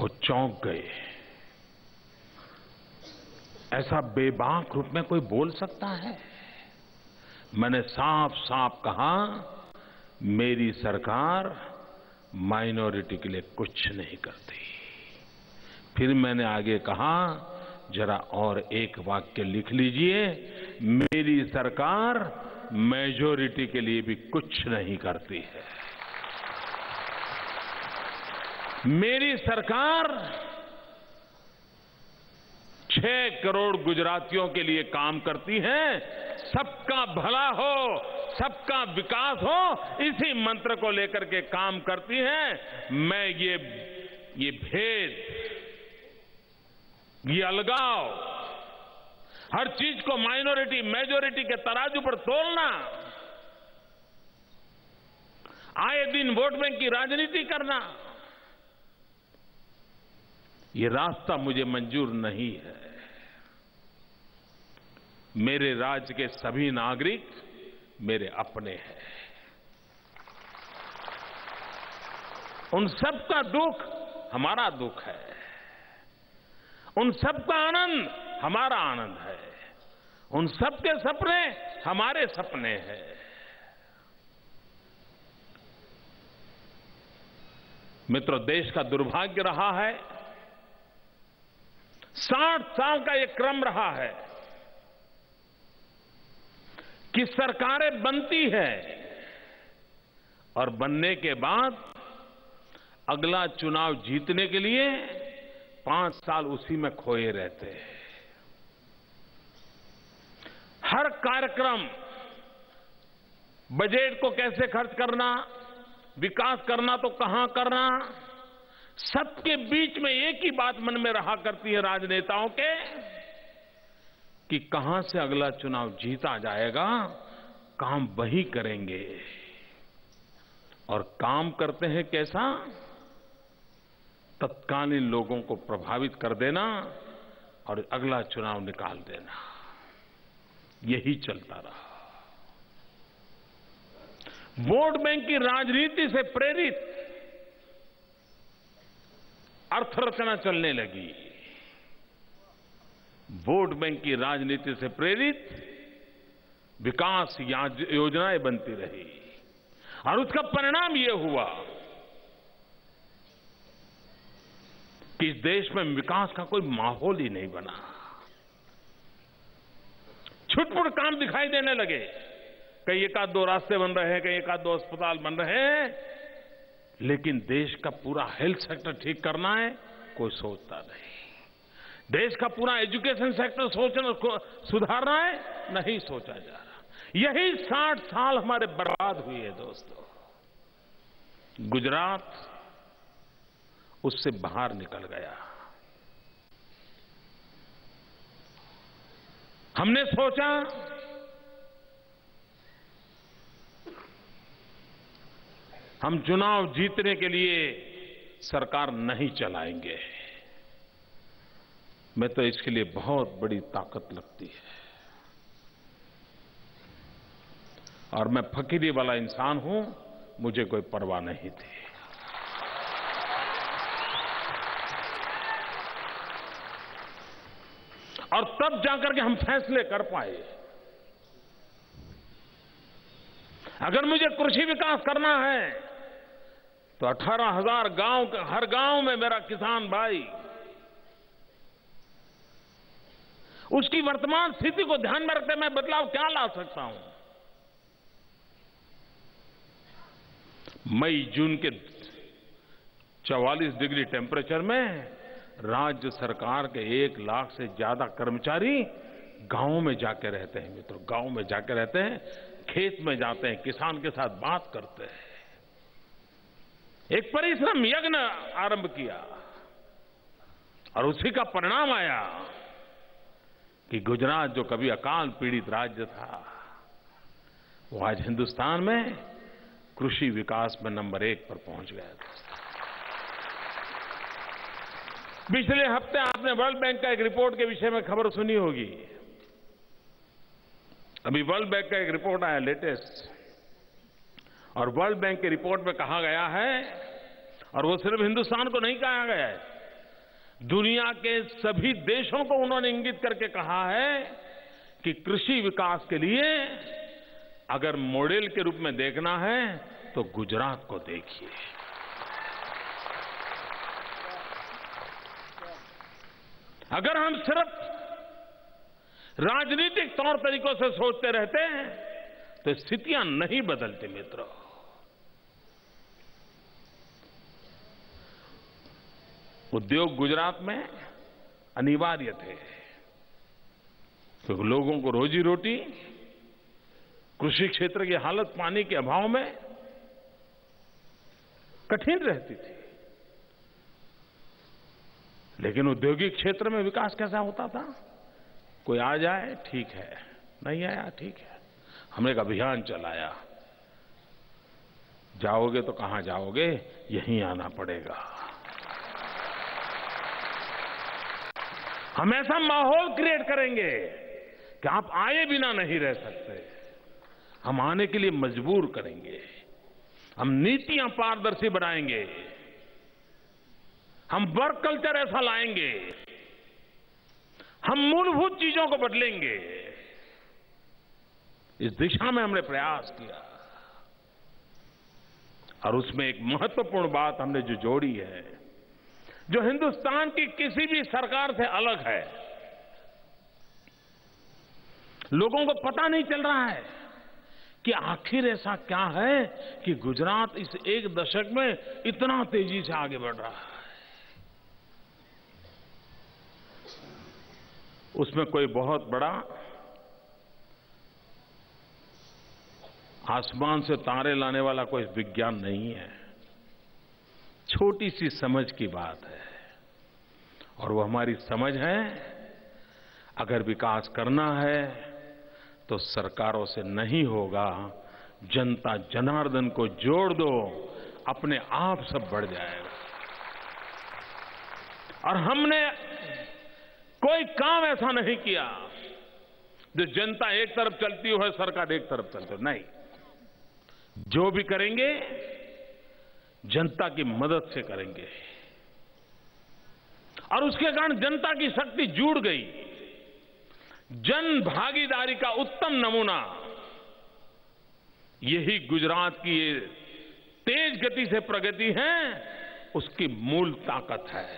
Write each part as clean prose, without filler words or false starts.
वो चौंक गए। ऐसा बेबाक रूप में कोई बोल सकता है? मैंने साफ साफ कहा, मेरी सरकार माइनॉरिटी के लिए कुछ नहीं करती। फिर मैंने आगे कहा, जरा और एक वाक्य लिख लीजिए, मेरी सरकार मेजॉरिटी के लिए भी कुछ नहीं करती है। मेरी सरकार 6 करोड़ गुजरातियों के लिए काम करती है। सबका भला हो, सबका विकास हो, इसी मंत्र को लेकर के काम करती है। मैं ये भेद, ये अलगाव, हर चीज को माइनॉरिटी मेजॉरिटी के तराजू पर तोलना, आए दिन वोट बैंक की राजनीति करना, ये रास्ता मुझे मंजूर नहीं है। मेरे राज्य के सभी नागरिक मेरे अपने हैं। उन सबका दुख हमारा दुख है, उन सबका आनंद हमारा आनंद है, उन सबके सपने हमारे सपने हैं। मित्रों, देश का दुर्भाग्य रहा है, 60 साल का ये क्रम रहा है कि सरकारें बनती है और बनने के बाद अगला चुनाव जीतने के लिए 5 साल उसी में खोए रहते हैं। हर कार्यक्रम, बजट को कैसे खर्च करना, विकास करना तो कहां करना, सबके बीच में एक ही बात मन में रहा करती है राजनेताओं के, कि कहां से अगला चुनाव जीता जाएगा, काम वही करेंगे। और काम करते हैं कैसा? तत्कालीन लोगों को प्रभावित कर देना और अगला चुनाव निकाल देना, यही चलता रहा। वोट बैंक की राजनीति से प्रेरित अर्थरचना चलने लगी। वोट बैंक की राजनीति से प्रेरित विकास योजनाएं बनती रही और उसका परिणाम यह हुआ कि इस देश में विकास का कोई माहौल ही नहीं बना। छुटपुट काम दिखाई देने लगे। कहीं एक आध 2 रास्ते बन रहे हैं, कहीं एक आध 2 अस्पताल बन रहे हैं, लेकिन देश का पूरा हेल्थ सेक्टर ठीक करना है, कोई सोचता नहीं। देश का पूरा एजुकेशन सेक्टर सुधारना है, नहीं सोचा जा रहा। यही 60 साल हमारे बर्बाद हुए हैं दोस्तों। गुजरात उससे बाहर निकल गया। हमने सोचा हम चुनाव जीतने के लिए सरकार नहीं चलाएंगे। मैं तो इसके लिए बहुत बड़ी ताकत लगती है और मैं फकीरी वाला इंसान हूं, मुझे कोई परवाह नहीं थी। और तब जाकर के हम फैसले कर पाए। अगर मुझे कृषि विकास करना है तो 18,000 गांव, हर गांव में मेरा किसान भाई उसकी वर्तमान स्थिति को ध्यान में रखते मैं बदलाव क्या ला सकता हूं। मई जून के 44 डिग्री टेम्परेचर में राज्य सरकार के 1 लाख से ज्यादा कर्मचारी गांवों में जाके रहते हैं। मित्रों, गांव में जाके रहते हैं, खेत में जाते हैं, किसान के साथ बात करते हैं। एक परिश्रम यज्ञ आरंभ किया और उसी का परिणाम आया कि गुजरात, जो कभी अकाल पीड़ित राज्य था, वो आज हिंदुस्तान में कृषि विकास में नंबर 1 पर पहुंच गया। पिछले हफ्ते आपने वर्ल्ड बैंक का एक रिपोर्ट के विषय में खबर सुनी होगी। अभी वर्ल्ड बैंक का एक रिपोर्ट आया लेटेस्ट, और वर्ल्ड बैंक की रिपोर्ट में कहा गया है, और वो सिर्फ हिंदुस्तान को नहीं कहा गया है, दुनिया के सभी देशों को उन्होंने इंगित करके कहा है कि कृषि विकास के लिए अगर मॉडल के रूप में देखना है तो गुजरात को देखिए। अगर हम सिर्फ राजनीतिक तौर तरीकों से सोचते रहते हैं तो स्थितियां नहीं बदलती मित्रों। उद्योग गुजरात में अनिवार्य थे क्योंकि लोगों को रोजी रोटी, कृषि क्षेत्र की हालत पानी के अभाव में कठिन रहती थी। लेकिन औद्योगिक क्षेत्र में विकास कैसा होता था? कोई आ जाए ठीक है, नहीं आया ठीक है। हमने एक अभियान चलाया, जाओगे तो कहां जाओगे, यहीं आना पड़ेगा। हम ऐसा माहौल क्रिएट करेंगे कि आप आए बिना नहीं रह सकते। हम आने के लिए मजबूर करेंगे। हम नीतियां पारदर्शी बनाएंगे। हम वर्क कल्चर ऐसा लाएंगे। हम मूलभूत चीजों को बदलेंगे। इस दिशा में हमने प्रयास किया और उसमें एक महत्वपूर्ण बात हमने जो जोड़ी है, जो हिंदुस्तान की किसी भी सरकार से अलग है। लोगों को पता नहीं चल रहा है कि आखिर ऐसा क्या है कि गुजरात इस एक दशक में इतना तेजी से आगे बढ़ रहा है। उसमें कोई बहुत बड़ा आसमान से तारे लाने वाला कोई विज्ञान नहीं है। छोटी सी समझ की बात है और वो हमारी समझ है, अगर विकास करना है तो सरकारों से नहीं होगा, जनता जनार्दन को जोड़ दो, अपने आप सब बढ़ जाएगा। और हमने कोई काम ऐसा नहीं किया जो जनता एक तरफ चलती हो, सरकार एक तरफ चलती हो, नहीं। जो भी करेंगे जनता की मदद से करेंगे और उसके कारण जनता की शक्ति जुड़ गई। जन भागीदारी का उत्तम नमूना यही गुजरात की ये तेज गति से प्रगति है, उसकी मूल ताकत है।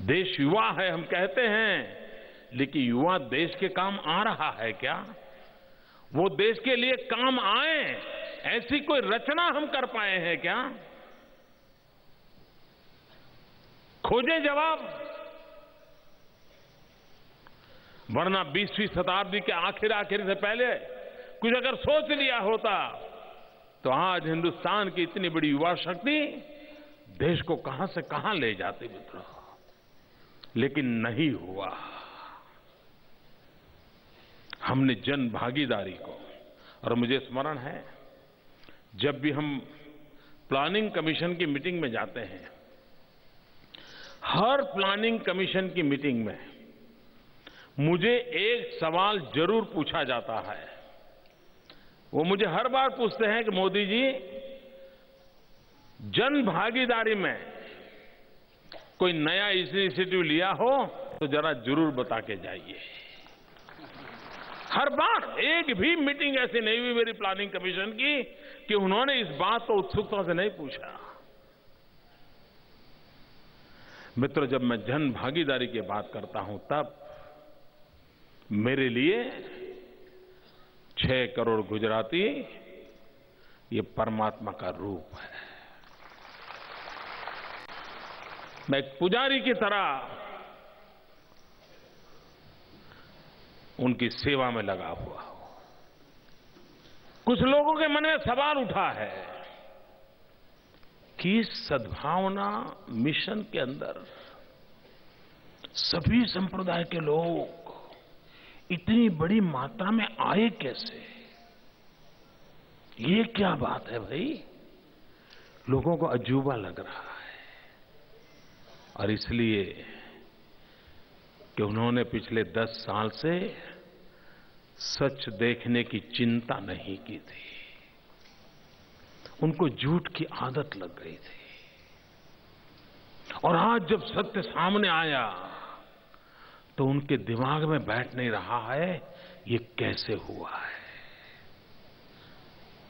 देश युवा है हम कहते हैं, लेकिन युवा देश के काम आ रहा है क्या? वो देश के लिए काम आए ऐसी कोई रचना हम कर पाए हैं क्या? खोजे जवाब। वरना 20वीं शताब्दी के आखिर से पहले कुछ अगर सोच लिया होता तो आज हिंदुस्तान की इतनी बड़ी युवा शक्ति देश को कहां से कहां ले जाती मित्रों। लेकिन नहीं हुआ। हमने जन भागीदारी को, और मुझे स्मरण है जब भी हम प्लानिंग कमीशन की मीटिंग में जाते हैं, हर प्लानिंग कमीशन की मीटिंग में मुझे एक सवाल जरूर पूछा जाता है। वो मुझे हर बार पूछते हैं कि मोदी जी, जन भागीदारी में कोई नया इनिशिएटिव लिया हो तो जरा जरूर बता के जाइए। हर बार एक भी मीटिंग ऐसी नहीं हुई मेरी प्लानिंग कमीशन की कि उन्होंने इस बात को उत्सुकता से नहीं पूछा। मित्रों, जब मैं जन भागीदारी की बात करता हूं तब मेरे लिए 6 करोड़ गुजराती ये परमात्मा का रूप है। मैं एक पुजारी की तरह उनकी सेवा में लगा हुआ हूं। कुछ लोगों के मन में सवाल उठा है कि सद्भावना मिशन के अंदर सभी संप्रदाय के लोग इतनी बड़ी मात्रा में आए कैसे? ये क्या बात है भाई? लोगों को अजूबा लग रहा है। और इसलिए कि उन्होंने पिछले 10 साल से सच देखने की चिंता नहीं की थी। उनको झूठ की आदत लग गई थी। और आज जब सत्य सामने आया तो उनके दिमाग में बैठ नहीं रहा है ये कैसे हुआ है।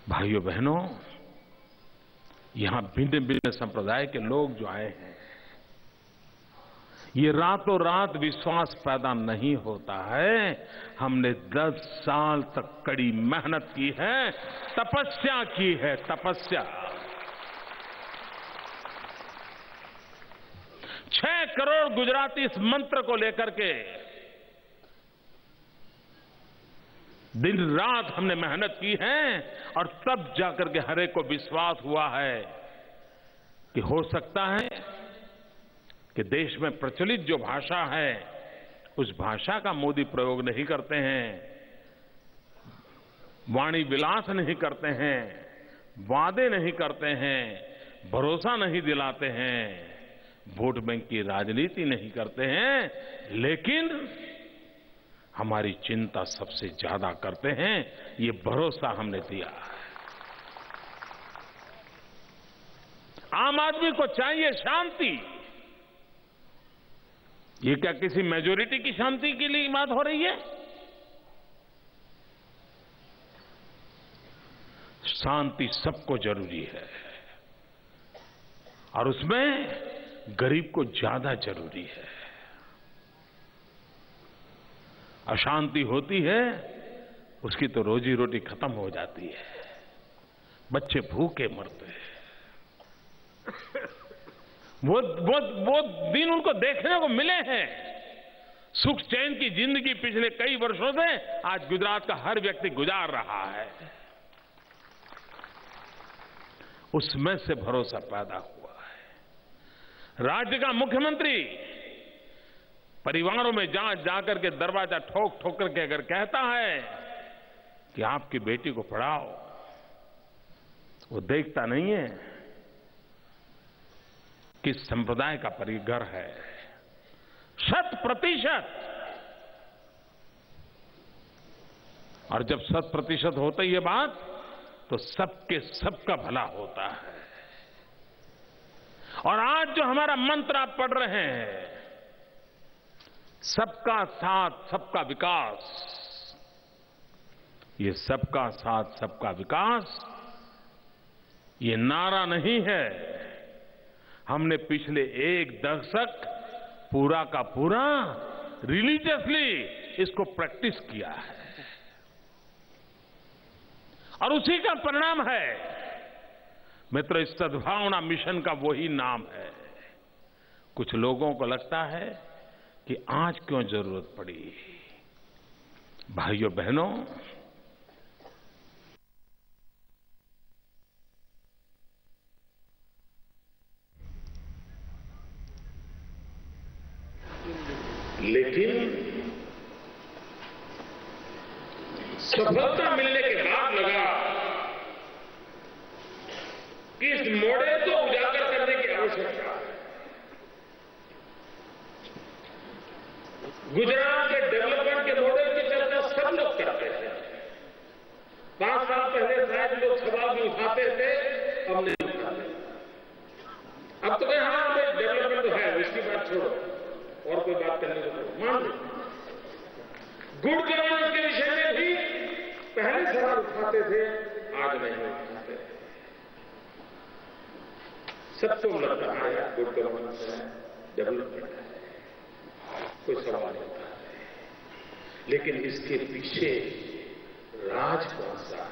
भाइयों बहनों, यहां भिन्न भिन्न संप्रदाय के लोग जो आए हैं, ये रातों रात विश्वास पैदा नहीं होता है। हमने 10 साल तक कड़ी मेहनत की है, तपस्या की है, तपस्या। 6 करोड़ गुजराती इस मंत्र को लेकर के दिन रात हमने मेहनत की है और तब जाकर के हर एक को विश्वास हुआ है कि हो सकता है कि देश में प्रचलित जो भाषा है उस भाषा का मोदी प्रयोग नहीं करते हैं, वाणी विलास नहीं करते हैं, वादे नहीं करते हैं, भरोसा नहीं दिलाते हैं, वोट बैंक की राजनीति नहीं करते हैं, लेकिन हमारी चिंता सबसे ज्यादा करते हैं। ये भरोसा हमने दिया है। आम आदमी को चाहिए शांति। ये क्या किसी मेजॉरिटी की शांति के लिए बात हो रही है? शांति सबको जरूरी है और उसमें गरीब को ज्यादा जरूरी है। अशांति होती है उसकी तो रोजी रोटी खत्म हो जाती है, बच्चे भूखे मरते हैं। वो दिन उनको देखने को मिले हैं। सुख चैन की जिंदगी पिछले कई वर्षों से आज गुजरात का हर व्यक्ति गुजार रहा है। उसमें से भरोसा पैदा हुआ है। राज्य का मुख्यमंत्री परिवारों में जाकर के दरवाजा ठोक ठोक करके अगर कहता है कि आपकी बेटी को पढ़ाओ, वो देखता नहीं है किस संप्रदाय का घर है। 100%। और जब 100% होती है बात तो सबके सबका भला होता है। और आज जो हमारा मंत्र आप पढ़ रहे हैं, सबका साथ सबका विकास, ये सबका साथ सबका विकास ये नारा नहीं है। हमने पिछले 1 दशक पूरा का पूरा रिलीजियसली इसको प्रैक्टिस किया है और उसी का परिणाम है मित्र, इस सद्भावना मिशन का वही नाम है। कुछ लोगों को लगता है कि आज क्यों जरूरत पड़ी। भाइयों बहनों, लेकिन सफलता मिलने के बाद लगा कि इस मॉडल को उजागर करने की आवश्यकता है। गुजरात के डेवलपमेंट के मॉडल की चर्चा सब लोग करते थे। 5 साल पहले शायद लोग सवाल भी उठाते थे, अब नहीं उठाते। अब तो कहें हाँ डेवलपमेंट तो है, इसकी बात छोड़ो और कोई बात करने को मान लो। गुड गवर्नेंस के विषय में भी पहले सवाल उठाते थे, आज नहीं उठाते। सबको लगता है गुड गवर्नेंस है, डेवलपमेंट है, कोई सवाल नहीं उठाते। लेकिन इसके पीछे राज कौन सा है?